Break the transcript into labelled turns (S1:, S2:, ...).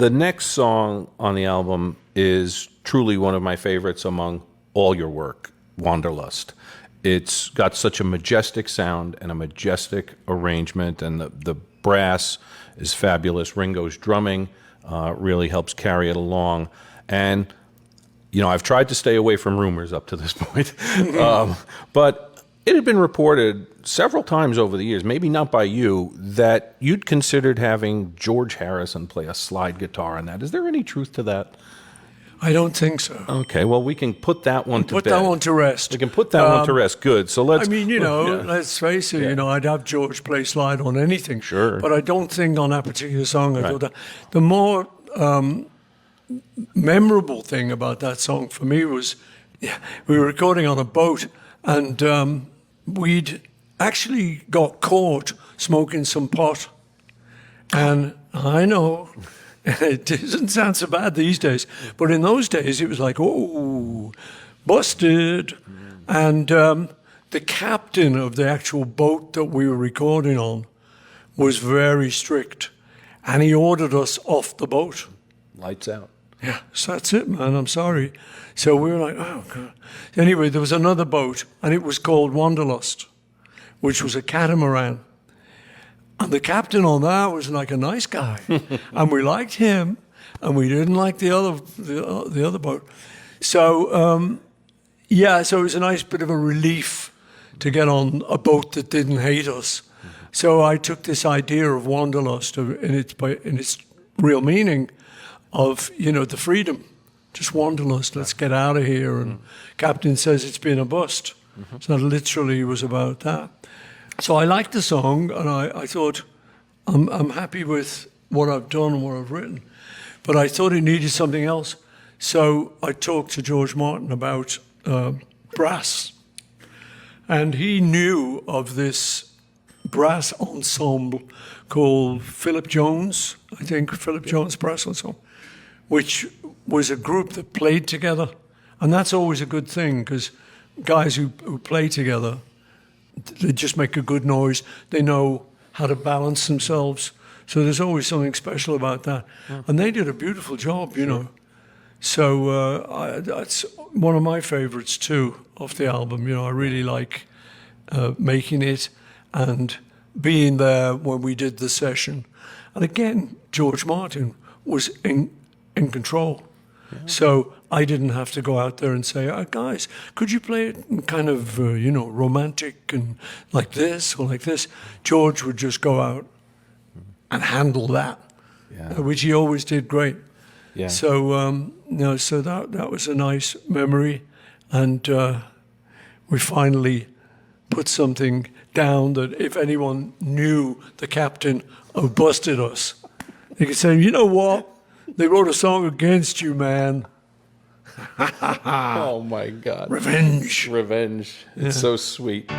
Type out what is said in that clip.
S1: The next song on the album is truly one of my favorites among all your work, Wanderlust. It's got such a majestic sound and a majestic arrangement, and the brass is fabulous. Ringo's drumming really helps carry it along. And, you know, I've tried to stay away from rumors up to this point, but it had been reported several times over the years, maybe not by you, that you'd considered having George Harrison play a slide guitar on that. Is there any truth to that?
S2: I don't think so.
S1: Okay, well, we can put that one to bed.
S2: Put that one to rest.
S1: We can put that one to rest. Good. So let's.
S2: I mean, you know, let's face it. You know, I'd have George play slide on anything.
S1: Sure.
S2: But I don't think on that particular song. I thought that the more memorable thing about that song for me was, we were recording on a boat, and we'd actually got caught smoking some pot. And I know. It doesn't sound so bad these days, but in those days it was like, oh, busted. And the captain of the actual boat that we were recording on was very strict, and he ordered us off the boat.
S1: Lights out.
S2: Yeah, so that's it, man. I'm sorry. So we were like, oh, God. Anyway, there was another boat, and it was called Wanderlust, which was a catamaran. And the captain on that was like a nice guy, and we liked him, and we didn't like the other boat. So so it was a nice bit of a relief to get on a boat that didn't hate us. So I took this idea of Wanderlust in its real meaning of, you know, the freedom, just Wanderlust. Let's get out of here. And captain says it's been a bust. So that literally was about that. So I liked the song, and I thought, I'm happy with what I've done and what I've written. But I thought it needed something else. So I talked to George Martin about brass. And he knew of this brass ensemble called Philip Jones, I think, Philip Jones Brass Ensemble, which was a group that played together. And that's always a good thing, because guys who play together, they just make a good noise. They know how to balance themselves. So there's always something special about that. Yeah. And they did a beautiful job, you know. So that's one of my favorites, too, of the album. You know, I really like making it and being there when we did the session. And again, George Martin was in control. Yeah. So I didn't have to go out there and say, guys, could you play it kind of, romantic and like this or like this? George would just go out and handle that, which he always did great. Yeah. So, so that was a nice memory. And we finally put something down that if anyone knew the captain who busted us, they could say, you know what? They wrote a song against you, man.
S1: Oh, my God.
S2: Revenge.
S1: It's so sweet.